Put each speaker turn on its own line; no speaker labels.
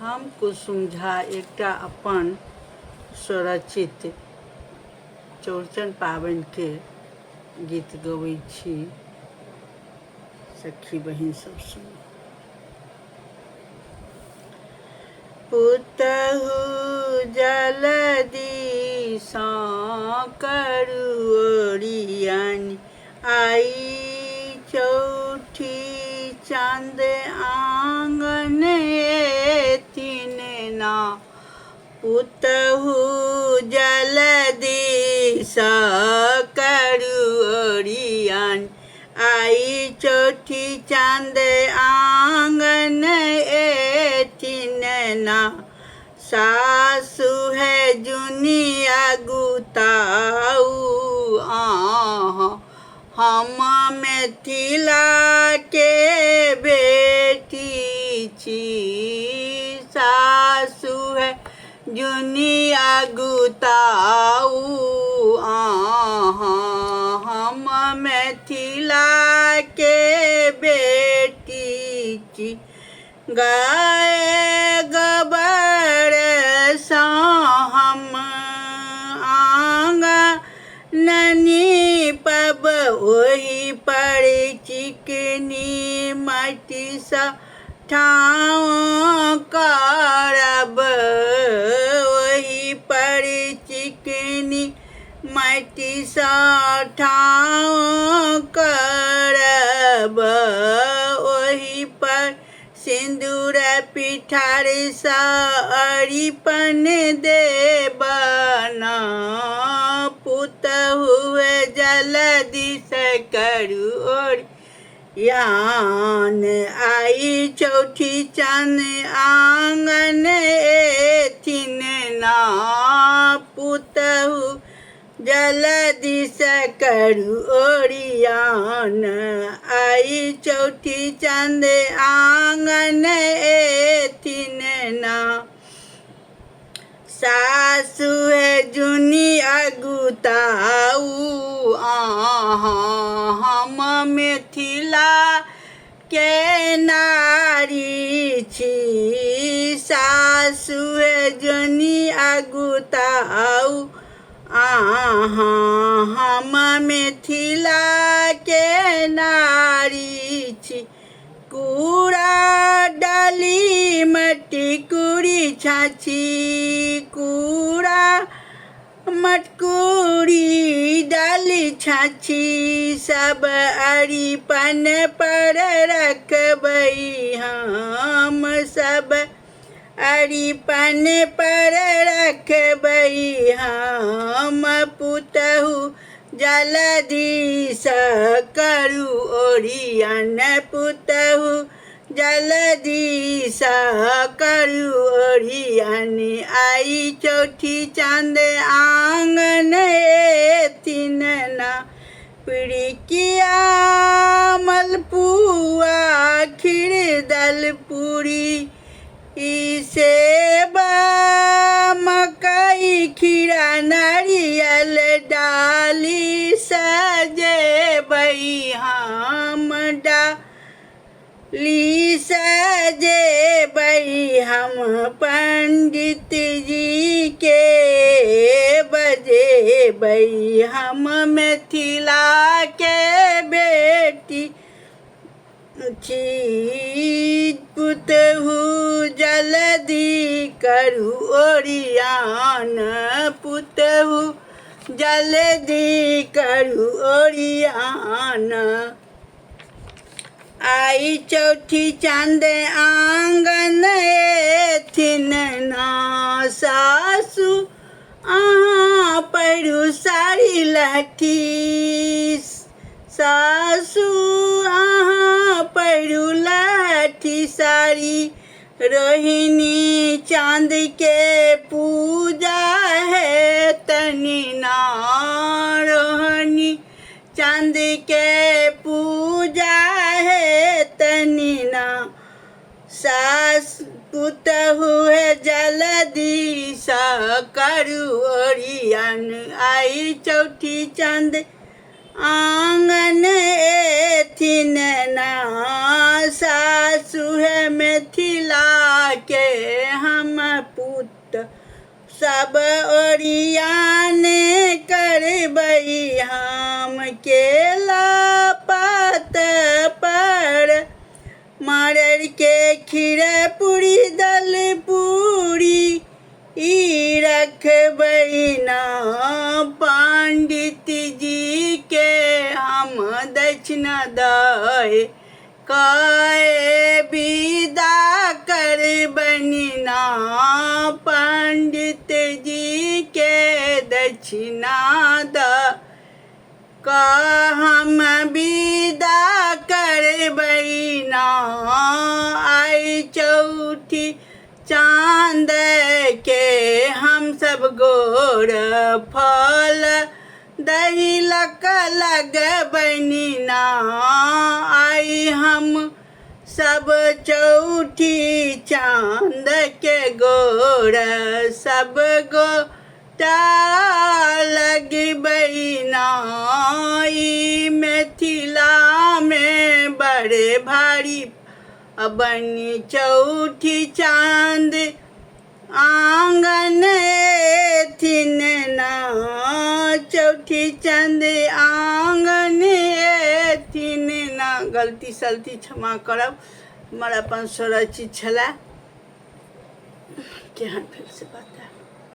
हम कुसुम झा एकटा अपन स्वरचित चौड़चन पाबनि के गीत गबैत छी। सखी बहिन सब सुनू। पुतहु जल्दी सँ करू ओरियानी, आई चौठी चाँद आंगन एथिन ना। पुतहु जल्दी सँ करू ओरियानी, आई चौठी चाँद आंगन एथिन ना। सासु है जुनिया गुताऊ हम मिथिला के बेटी छी। सासु है जुनिया गुताऊ हम मिथिला के बेटी छी। गाय गोबर सँ हम आंगन पब, ओहि पर चिकनी माटि सँ ठाढ़ करब। ओहि पर चिकनी माटि सँ ठाढ़ करब। ओहि पर सिंदूर पिठार सँ अरिपन देब ना। पुतहु जल्दी से करू ओरियान, आई चौठी चाँद आंगन एथिन ना। पुतहु जल्दी से करू ओरियान, आई चौठी चाँद आंगन एथिन ना। सासु है जुनिया गुताऊ हम मिथिला के नारी छी। सासु है जुनिया गुताऊ हम मिथिला के नारी छी। कूड़ा डाली मट्टी कुड़ी छाछी, कूड़ा मटकुरी डाली छाछी, सब अरिपन पर रखबै हम। सब अरिपन पर रखबै हम। पुतहु जल्दी सँ करू ओरियान, पुतहु जल्दी सँ करू ओरियान, आई चौठी चाँद आंगन एथिन ना। पिड़िकिया मलपुआ खीर दल पूरी, सेब मकई खीरा नारियल डाली सजेबै हम। डाली सजेबै हम, पंडित जी के बजेबै हम। मिथिला के बेटी छी। पुतहु जल्दी करू ओरियान, पुतहु जल्दी करू ओरियान, आई चौठी चाँद आंगन एथिन ना। सासु अहाँ पहिरू साड़ी लहठी, सासु अहाँ पहिरू लहठी साड़ी। रोहिणी चाँद के पूजा है तनी ना, रोहिणी चाँद के पूजा है तनी ना। सास पुतहु है जल्दी सँ करू ओरियान, आई चौठी चाँद आंगन एथिन ना सासु है मिथिला के हम पुत सब ओरियान करबई हम केला पात पर मरर के खीर पूरी दल पूरी ई रखबई ना पंडित जी के हम दक्षिणा दे कए विदा करबनी ना पंडित जी के दक्षिणा द का हम विदा करबई ना आई चौठी चांद के हम सब गोर फल दही लक लगबनी ना आई हम सब चौठी चांद के गोर सब गोटा लगबई ना ई मिथिला में बड़े भारी बनी चौठी चांद आंगन एथिन ना चौठी चांद आंगन एथिन ना। गलती सलती क्षमा करब, हमारा अपन स्वरचित छला। क्या फिर से बात